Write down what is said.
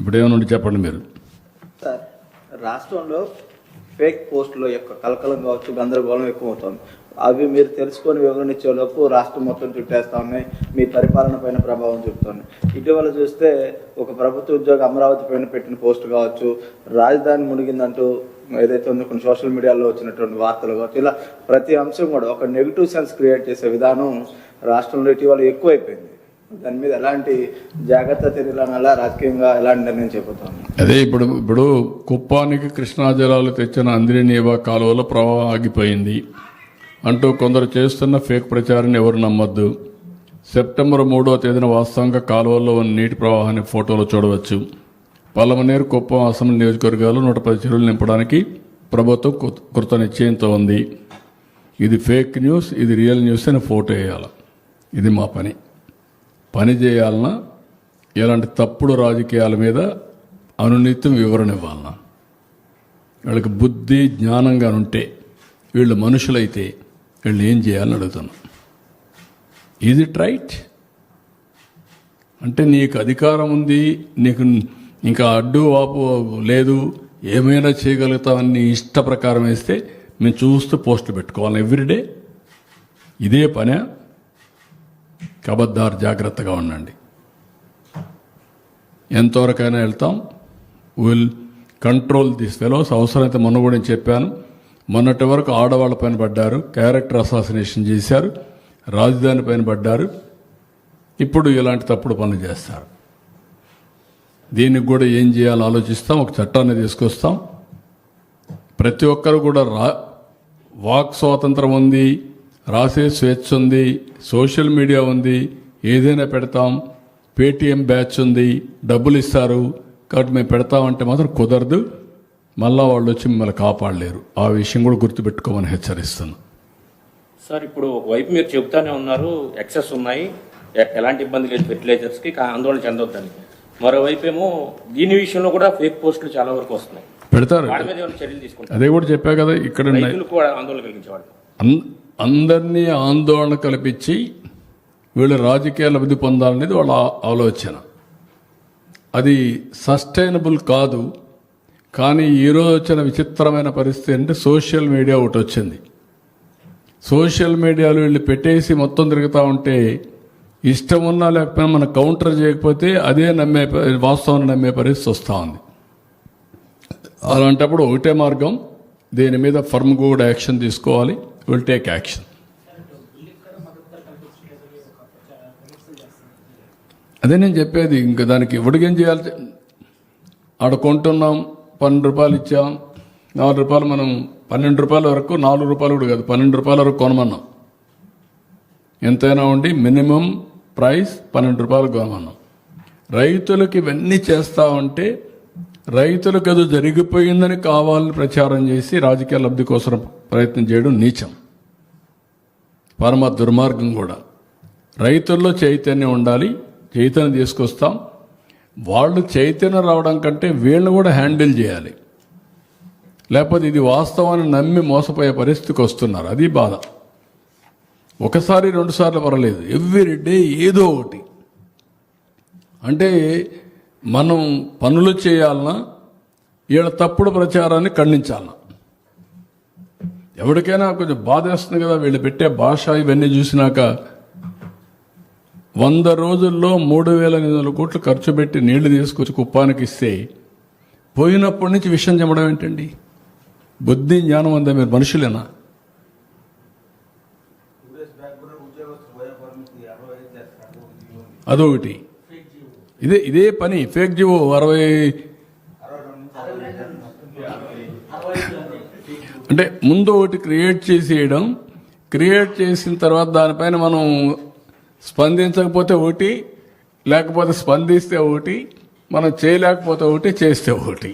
ఇప్పుడు ఏమన్నా చెప్పండి మీరు. సార్, రాష్ట్రంలో ఫేక్ పోస్టుల యొక్క కలకలం కావచ్చు, గందరగోళం ఎక్కువ అవుతుంది. అవి మీరు తెలుసుకొని వివరణ ఇచ్చేలోపు రాష్ట్రం మొత్తం చుట్టేస్తా ఉన్నాయి, మీ పరిపాలన పైన ప్రభావం చూపుతుంది. ఇటీవల చూస్తే ఒక ప్రభుత్వ ఉద్యోగ అమరావతి పైన పెట్టిన పోస్ట్ కావచ్చు, రాజధాని మునిగిందంటూ ఏదైతే ఉందో కొన్ని సోషల్ మీడియాలో వచ్చినటువంటి వార్తలు కావచ్చు, ఇలా ప్రతి అంశం కూడా ఒక నెగిటివ్ సెన్స్ క్రియేట్ చేసే విధానం రాష్ట్రంలో ఇటీవల ఎక్కువైపోయింది. దాని మీద ఎలాంటి జాగ్రత్త చర్యలు రాజకీయంగా ఎలాంటి నిర్ణయం చేపడతాం? అదే ఇప్పుడు కుప్పానికి కృష్ణా జలాలు తెచ్చిన అంద్రినీవా కాలువలో ప్రవాహం ఆగిపోయింది అంటూ కొందరు చేస్తున్న ఫేక్ ప్రచారాన్ని ఎవరు నమ్మొద్దు. సెప్టెంబర్ 3వ తేదీన వాస్తవంగా కాలువల్లో ఉన్న నీటి ప్రవాహాన్ని ఫోటోలో చూడవచ్చు. పలమనేరు, కుప్పం అసెంబ్లీ నియోజకవర్గాలు 110 చెరువులు నింపడానికి ప్రభుత్వం కృత నిశ్చయంతో ఉంది. ఇది ఫేక్ న్యూస్, ఇది రియల్ న్యూస్ అని ఫోటో వేయాలి. ఇది మా పని చేయాలన్నా ఇలాంటి తప్పుడు రాజకీయాల మీద అనునిత్యం వివరణ ఇవ్వాలన్నా, వీళ్ళకి బుద్ధి జ్ఞానంగా ఉంటే, వీళ్ళు మనుషులైతే వీళ్ళు ఏం చేయాలని అడుగుతున్నాం. Is it right? అంటే నీకు అధికారం ఉంది, నీకు ఇంకా అడ్డు వాపు లేదు, ఏమైనా చేయగలుగుతామని నీ ఇష్ట ప్రకారం వేస్తే మేము చూస్తూ పోస్టులు పెట్టుకోవాలి ఎవ్రీడే. ఇదే పనే. కబద్దారు, జాగ్రత్తగా ఉండండి. ఎంతవరకైనా వెళ్తాం. Will control this fellows. అవసరమైతే మొన్న కూడా చెప్పాను, మొన్నటి వరకు ఆడవాళ్ళ పైన పడ్డారు, క్యారెక్టర్ అసాసినేషన్ చేశారు, రాజధాని పైన పడ్డారు, ఇప్పుడు ఇలాంటి తప్పుడు పనులు చేస్తారు. దీనికి కూడా ఏం చేయాలో ఆలోచిస్తాం. ఒక చట్టాన్ని తీసుకొస్తాం. ప్రతి ఒక్కరు కూడా వాక్ స్వాతంత్రం ఉంది, రాసే స్వేచ్ఛ ఉంది, సోషల్ మీడియా ఉంది, ఏదైనా పెడతాం. పేటీఎం బ్యాచ్ ఉంది, డబ్బులు ఇస్తారు కాబట్టి మేము పెడతామంటే మాత్రం కుదరదు. మళ్ళా వాళ్ళు వచ్చి మిమ్మల్ని కాపాడలేరు. ఆ విషయం కూడా గుర్తుపెట్టుకోమని హెచ్చరిస్తున్నాం. సార్, ఇప్పుడు ఒకవైపు మీరు చెబుతానే ఉన్నారు ఎక్సెస్ ఉన్నాయి, ఎలాంటి ఇబ్బంది లేదు ఫెర్టిలైజర్స్కి, ఆందోళన చెందొద్దని. మరోవైపు ఏమో దీని విషయంలో కూడా ఫేక్ పోస్టులు చాలా వరకు వస్తున్నాయి, పెడతారు. చర్యలు తీసుకుంటారు. అదే కూడా చెప్పా కదా, ఇక్కడ కూడా ఆందోళన కలిగించేవాడు. అందరినీ ఆందోళన కల్పించి వీళ్ళు రాజకీయ లబ్ధి పొందాలనేది వాళ్ళ ఆలోచన. అది సస్టైనబుల్ కాదు. కానీ ఈరోజు వచ్చిన విచిత్రమైన పరిస్థితి అంటే సోషల్ మీడియా ఒకటి వచ్చింది. సోషల్ మీడియాలో వీళ్ళు పెట్టేసి మొత్తం తిరుగుతూ ఉంటే ఇష్టం ఉన్నా లేకపోయినా మనం కౌంటర్ చేయకపోతే అదే వాస్తవాన్ని నమ్మే పరిస్థితి వస్తూ ఉంది. అలాంటప్పుడు ఒకటే మార్గం, దీని మీద ఫర్మ్ కూడా యాక్షన్ తీసుకోవాలి. Will take action. అదే నేను చెప్పేది. ఇంకా దానికి ఇవ్వడికేం చేయాలి? ఆడ కొంటున్నాం, 12 రూపాయలు ఇచ్చాం, 4 రూపాయలు మనం 12 రూపాయల వరకు, 4 రూపాయలు కూడా కాదు 12 రూపాయల వరకు కొనమన్నాం. ఎంతైనా ఉండి మినిమం ప్రైస్ 12 రూపాయలు కొనమన్నాం. రైతులకు ఇవన్నీ చేస్తా ఉంటే రైతులకు అది జరిగిపోయిందని కావాలని ప్రచారం చేసి రాజకీయ లబ్ధి కోసం ప్రయత్నం చేయడం నీచం, పరమ దుర్మార్గం కూడా. రైతుల్లో చైతన్యం ఉండాలి, చైతన్యం తీసుకొస్తాం. వాళ్ళు చైతన్యం రావడం కంటే వీళ్ళని కూడా హ్యాండిల్ చేయాలి. లేకపోతే ఇది వాస్తవాన్ని నమ్మి మోసపోయే పరిస్థితికి వస్తున్నారు. అది బాధ. ఒకసారి 2 సార్లు పర్వాలేదు, ఎవ్రీడే ఏదో ఒకటి. అంటే మనం పనులు చేయాలన్నా వీళ్ళ తప్పుడు ప్రచారాన్ని ఖండించాలన్నా. ఎవరికైనా కొంచెం బాధ వేస్తుంది కదా వీళ్ళు పెట్టే భాష. ఇవన్నీ చూసినాక 100 రోజుల్లో 3,800 కోట్లు ఖర్చు పెట్టి నీళ్లు తీసుకొచ్చి కుప్పానికి ఇస్తే పోయినప్పటి నుంచి విషయం చెప్పడం ఏంటండి? బుద్ధి జ్ఞానం ఉందా? మీరు మనుషులేనా? అదొకటి. ఇదే పని. ఫేక్ జీవో 60 అంటే ముందు ఒకటి క్రియేట్ చేసేయడం, క్రియేట్ చేసిన తర్వాత దానిపైన మనం స్పందించకపోతే ఒకటి, లేకపోతే స్పందిస్తే ఒకటి, మనం చేయలేకపోతే ఒకటి, చేస్తే ఒకటి.